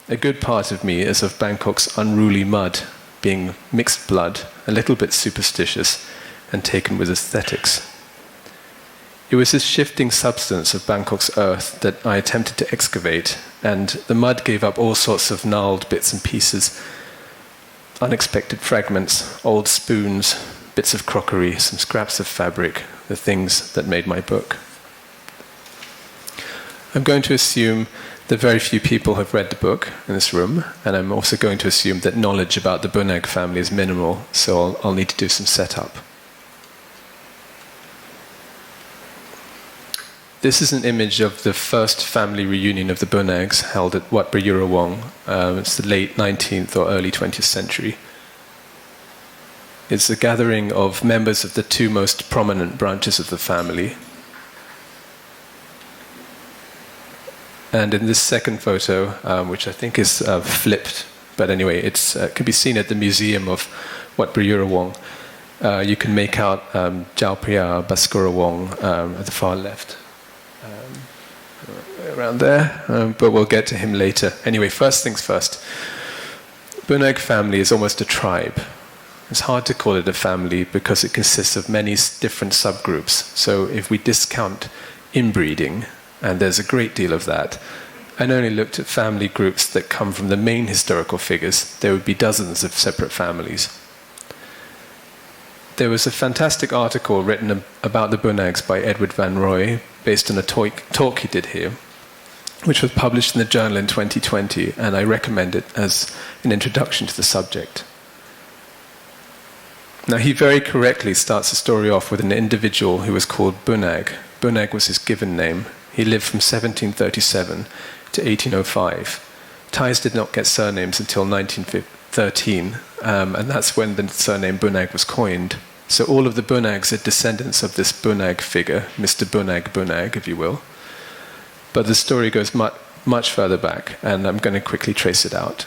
A good part of me is of Bangkok's unruly mud, being mixed blood, a little bit superstitious, and taken with aesthetics. It was this shifting substance of Bangkok's earth that I attempted to excavate, and the mud gave up all sorts of gnarled bits and pieces, unexpected fragments, old spoons, bits of crockery, some scraps of fabric, the things that made my book. I'm going to assume that very few people have read the book in this room, and I'm also going to assume that knowledge about the Bunnag family is minimal, so I'll need to do some setup. This is an image of the first family reunion of the Bunnags held at Wat Bunyurrawong. It's the late 19th or early 20th century. It's a gathering of members of the two most prominent branches of the family. And in this second photo, which I think is flipped, but anyway, it can be seen at the museum of Wat Bunyurrawong. You can make out Jao Priya Baskurawong at the far left. Around there, but we'll get to him later. Anyway, first things first. Bunnag family is almost a tribe. It's hard to call it a family because it consists of many different subgroups. So if we discount inbreeding, and there's a great deal of that, and only looked at family groups that come from the main historical figures, there would be dozens of separate families. There was a fantastic article written about the Bunnags by Edward Van Roy, based on a talk he did here, which was published in the journal in 2020, and I recommend it as an introduction to the subject. Now, he very correctly starts the story off with an individual who was called Bunnag. Bunnag was his given name. He lived from 1737 to 1805. Thais did not get surnames until 1913, and that's when the surname Bunnag was coined. So all of the Bunnags are descendants of this Bunnag figure, Mr. Bunnag, if you will. But the story goes much further back, and I'm going to quickly trace it out.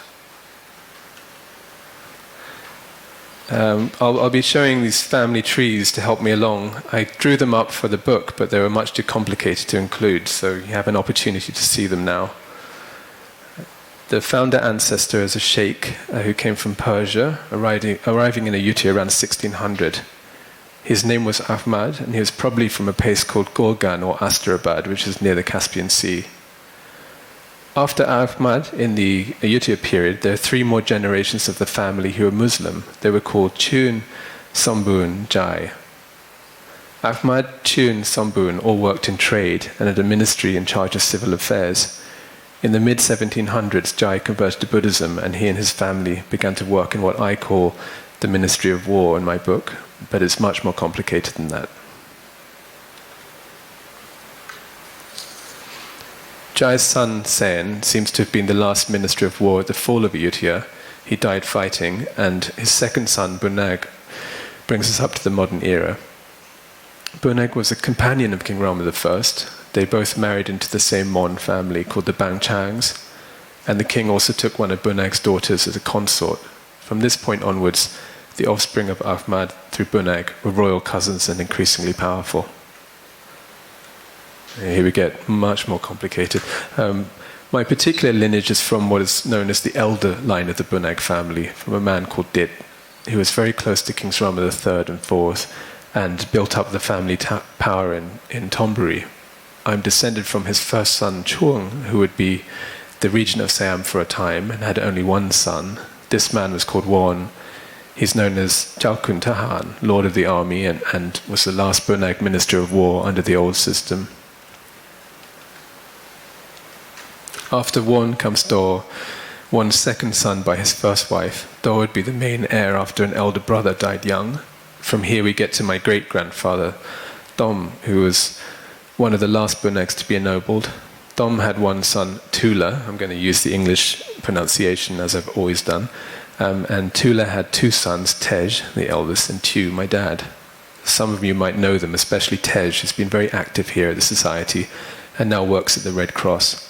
I'll be showing these family trees to help me along. I drew them up for the book, but they were much too complicated to include, so you have an opportunity to see them now. The founder ancestor is a sheikh who came from Persia, arriving in Ayutthaya around 1600. His name was Ahmad, and he was probably from a place called Gorgan or Asterabad, which is near the Caspian Sea. After Ahmad, in the Ayutthaya period, there are three more generations of the family who were Muslim. They were called Chun, Sombun, Jai. Ahmad, Chun, Sombun all worked in trade and had a ministry in charge of civil affairs. In the mid-1700s, Jai converted to Buddhism, and he and his family began to work in what I call the Ministry of War in my book, but it's much more complicated than that. Jai's son, Sen, seems to have been the last Minister of War at the fall of Ayutthaya. He died fighting, and his second son, Bunnag, brings us up to the modern era. Bunnag was a companion of King Rama I. They both married into the same Mon family called the Bangchangs, and the king also took one of Bunnag's daughters as a consort. From this point onwards, the offspring of Ahmad through Bunnag were royal cousins and increasingly powerful. Here we get much more complicated. My particular lineage is from what is known as the elder line of the Bunnag family, from a man called Dit, who was very close to Kings Rama III and IV, and built up the family power in Thonburi. I'm descended from his first son, Chuang, who would be the regent of Siam for a time and had only one son. This man was called Won. He's known as Jalkun Tahan, Lord of the Army, and was the last Bunnag Minister of War under the old system. After Won comes Do, Won's second son by his first wife. Do would be the main heir after an elder brother died young. From here we get to my great-grandfather, Dom, who was one of the last Bunnags to be ennobled. Dom had one son, Tula. I'm going to use the English pronunciation as I've always done. And Tula had two sons, Tej, the eldest, and Tu, my dad. Some of you might know them, especially Tej, who's been very active here at the Society and now works at the Red Cross.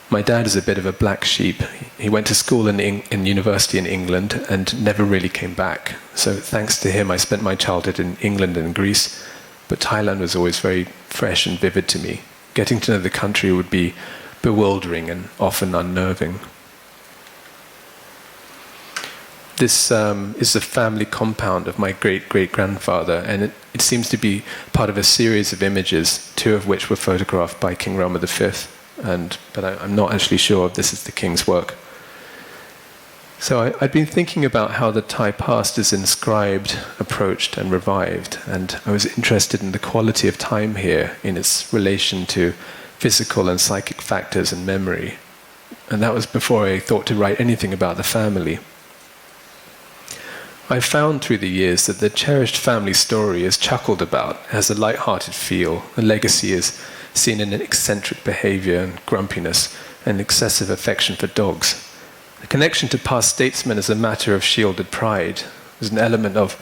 My dad is a bit of a black sheep. He went to school in university in England and never really came back. So thanks to him, I spent my childhood in England and Greece. But Thailand was always very fresh and vivid to me. Getting to know the country would be bewildering and often unnerving. This is the family compound of my great-great-grandfather, and it seems to be part of a series of images, 2 of which were photographed by King Rama V, but I'm not actually sure if this is the king's work. So I'd been thinking about how the Thai past is inscribed, approached, and revived, and I was interested in the quality of time here in its relation to physical and psychic factors and memory. And that was before I thought to write anything about the family. I found through the years that the cherished family story is chuckled about, has a light-hearted feel. The legacy is seen in an eccentric behavior and grumpiness and excessive affection for dogs. The connection to past statesmen is a matter of shielded pride. There's an element of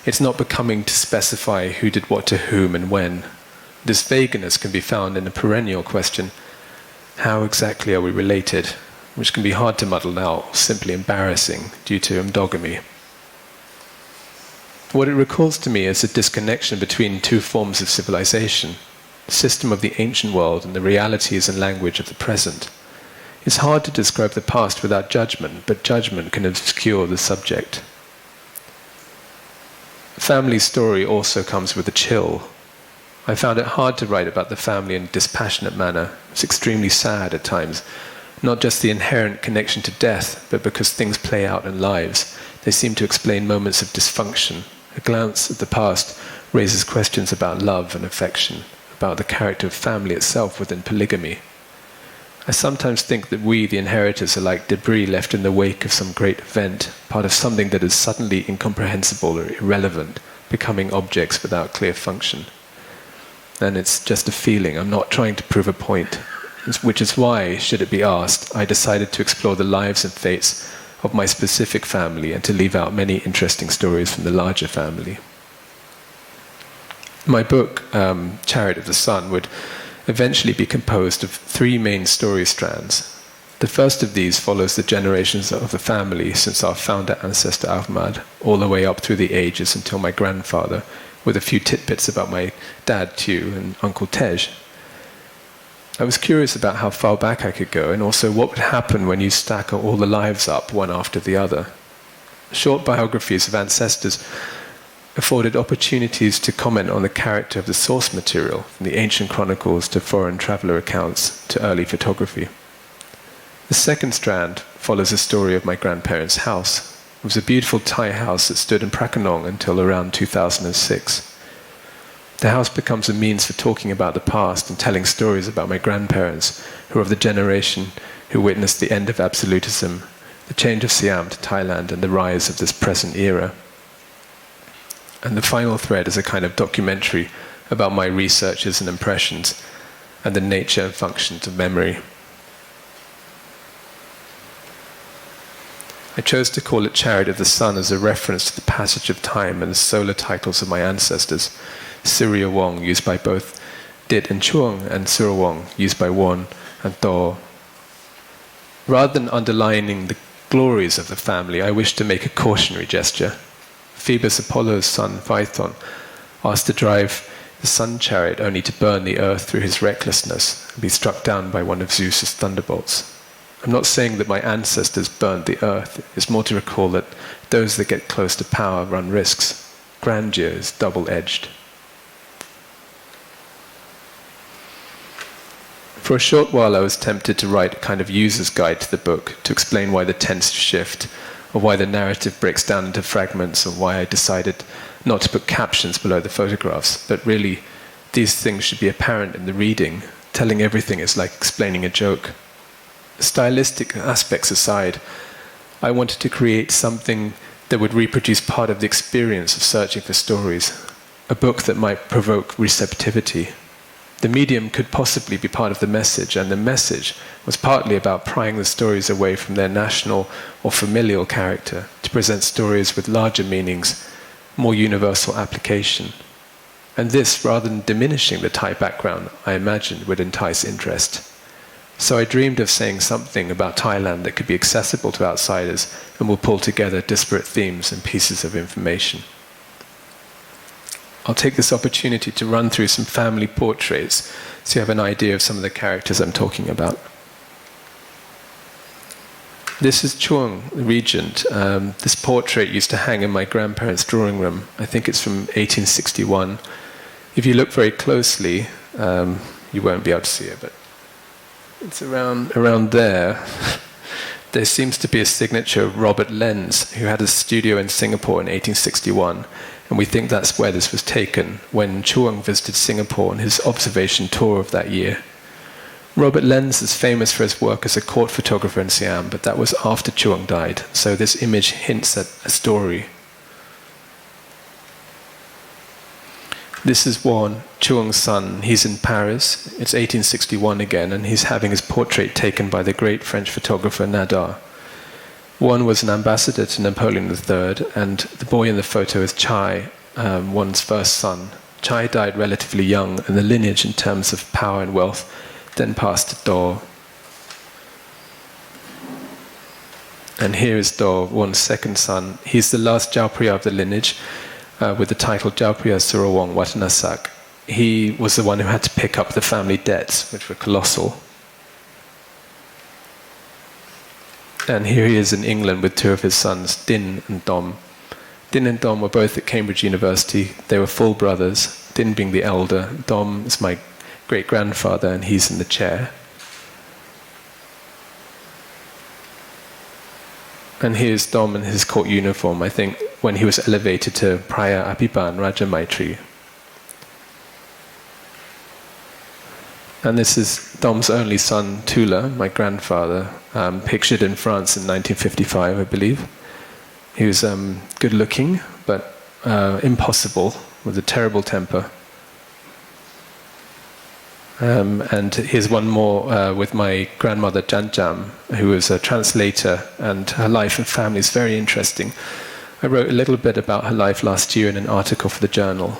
it's not becoming to specify who did what to whom and when. This vagueness can be found in a perennial question, how exactly are we related, which can be hard to muddle out, or simply embarrassing due to endogamy. What it recalls to me is a disconnection between 2 forms of civilization, the system of the ancient world and the realities and language of the present. It's hard to describe the past without judgment, but judgment can obscure the subject. Family story also comes with a chill. I found it hard to write about the family in a dispassionate manner. It's extremely sad at times, not just the inherent connection to death, but because things play out in lives. They seem to explain moments of dysfunction. A glance at the past raises questions about love and affection, about the character of family itself within polygamy. I sometimes think that we, the inheritors, are like debris left in the wake of some great event, part of something that is suddenly incomprehensible or irrelevant, becoming objects without clear function. And it's just a feeling. I'm not trying to prove a point, which is why, should it be asked, I decided to explore the lives and fates of my specific family and to leave out many interesting stories from the larger family. My book, Chariot of the Sun, would eventually be composed of 3 main story strands. The first of these follows the generations of the family since our founder ancestor Ahmad, all the way up through the ages until my grandfather, with a few tidbits about my dad too and Uncle Tej. I was curious about how far back I could go, and also what would happen when you stack all the lives up one after the other. Short biographies of ancestors afforded opportunities to comment on the character of the source material, from the ancient chronicles to foreign traveller accounts to early photography. The second strand follows the story of my grandparents' house. It was a beautiful Thai house that stood in Prakanong until around 2006. The house becomes a means for talking about the past and telling stories about my grandparents, who are of the generation who witnessed the end of absolutism, the change of Siam to Thailand, and the rise of this present era. And the final thread is a kind of documentary about my researches and impressions, and the nature and functions of memory. I chose to call it Chariot of the Sun as a reference to the passage of time and the solar titles of my ancestors, Surya Wong, used by both Dit and Chuang, and Surawong, used by Won and Do. Rather than underlining the glories of the family, I wish to make a cautionary gesture. Phoebus Apollo's son, Phaethon, asked to drive the sun chariot only to burn the earth through his recklessness and be struck down by one of Zeus's thunderbolts. I'm not saying that my ancestors burned the earth. It's more to recall that those that get close to power run risks. Grandeur is double-edged. For a short while I was tempted to write a kind of user's guide to the book, to explain why the tense shift, or why the narrative breaks down into fragments, or why I decided not to put captions below the photographs. But really, these things should be apparent in the reading. Telling everything is like explaining a joke. Stylistic aspects aside, I wanted to create something that would reproduce part of the experience of searching for stories, a book that might provoke receptivity. The medium could possibly be part of the message, and the message was partly about prying the stories away from their national or familial character to present stories with larger meanings, more universal application. And this, rather than diminishing the Thai background, I imagined would entice interest. So I dreamed of saying something about Thailand that could be accessible to outsiders and will pull together disparate themes and pieces of information. I'll take this opportunity to run through some family portraits so you have an idea of some of the characters I'm talking about. This is Chuang, the regent. This portrait used to hang in my grandparents' drawing room. I think it's from 1861. If you look very closely, you won't be able to see it, but it's around there. There seems to be a signature of Robert Lenz, who had a studio in Singapore in 1861, and we think that's where this was taken, when Chuang visited Singapore on his observation tour of that year. Robert Lenz is famous for his work as a court photographer in Siam, but that was after Chuang died, so this image hints at a story. This is Juan, Chuang's son. He's in Paris. It's 1861 again, and he's having his portrait taken by the great French photographer Nadar. Juan was an ambassador to Napoleon III, and the boy in the photo is Chai, Juan's first son. Chai died relatively young, and the lineage in terms of power and wealth then passed to Do. And here is Do, Juan's second son. He's the last Jaupriya of the lineage, with the title Jaupriya Surawong Watanasak. He was the one who had to pick up the family debts, which were colossal. And here he is in England with two of his sons, Din and Dom. Din and Dom were both at Cambridge University. They were full brothers, Din being the elder. Dom is my great-grandfather, and he's in the chair. And here's Dom in his court uniform, I think, when he was elevated to Praya Apiban Raja Maitri. And this is Dom's only son, Tula, my grandfather, pictured in France in 1955, I believe. He was good-looking, but impossible, with a terrible temper. And here's one more with my grandmother Janjam, who was a translator, and her life and family is very interesting. I wrote a little bit about her life last year in an article for the journal.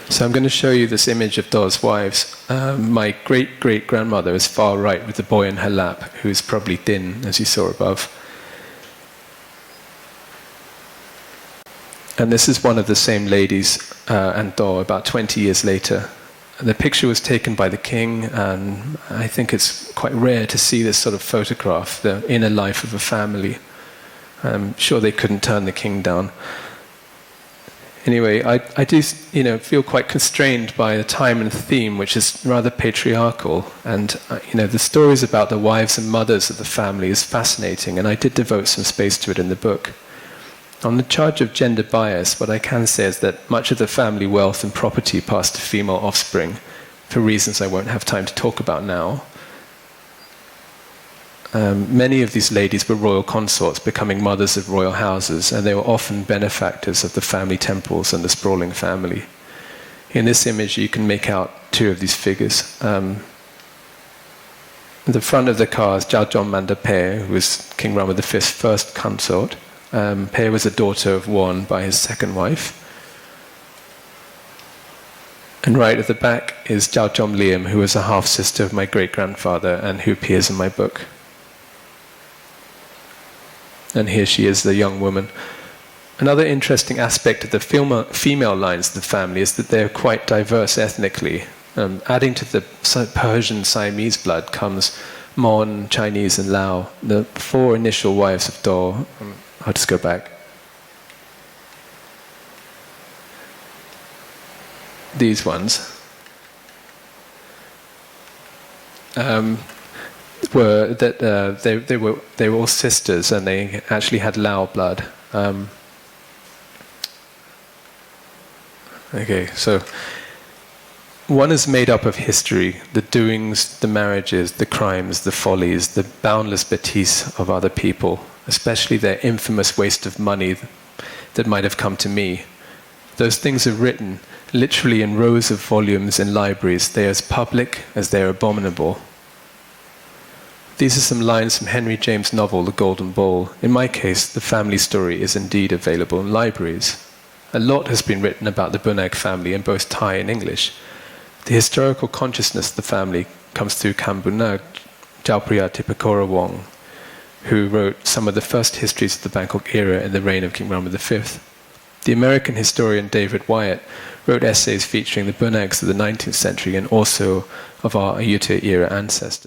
So I'm going to show you this image of Do's wives. My great-great-grandmother is far right with the boy in her lap, who is probably Din, as you saw above. And this is one of the same ladies and Do about 20 years later. And the picture was taken by the king, and I think it's quite rare to see this sort of photograph, the inner life of a family. I'm sure they couldn't turn the king down. Anyway, I do feel quite constrained by the time and theme, which is rather patriarchal. And the stories about the wives and mothers of the family is fascinating, and I did devote some space to it in the book. On the charge of gender bias, what I can say is that much of the family wealth and property passed to female offspring, for reasons I won't have time to talk about now. Many of these ladies were royal consorts, becoming mothers of royal houses, and they were often benefactors of the family temples and the sprawling family. In this image, you can make out two of these figures. The front of the car is Jajom Manda Pe, who was King Rama V's first consort. Pe was a daughter of Juan by his second wife. And right at the back is Jajom Liam, who was a half-sister of my great-grandfather and who appears in my book. And here she is, the young woman. Another interesting aspect of the female lines of the family is that they're quite diverse ethnically. Adding to the Persian Siamese blood comes Mon, Chinese, and Lao, the four initial wives of Do. I'll just go back. These ones were that they were all sisters, and they actually had Lao blood. Okay, so one is made up of history, the doings, the marriages, the crimes, the follies, the boundless bêtises of other people, especially their infamous waste of money that might have come to me. Those things are written literally in rows of volumes in libraries. They are as public as they are abominable. These are some lines from Henry James' novel, The Golden Ball. In my case, the family story is indeed available in libraries. A lot has been written about the Bunnag family in both Thai and English. The historical consciousness of the family comes through Kam Bunnag, Jaupriya Tipakora Wong, who wrote some of the first histories of the Bangkok era in the reign of King Rama V. The American historian David Wyatt wrote essays featuring the Bunnags of the 19th century and also of our Ayutthaya era ancestors.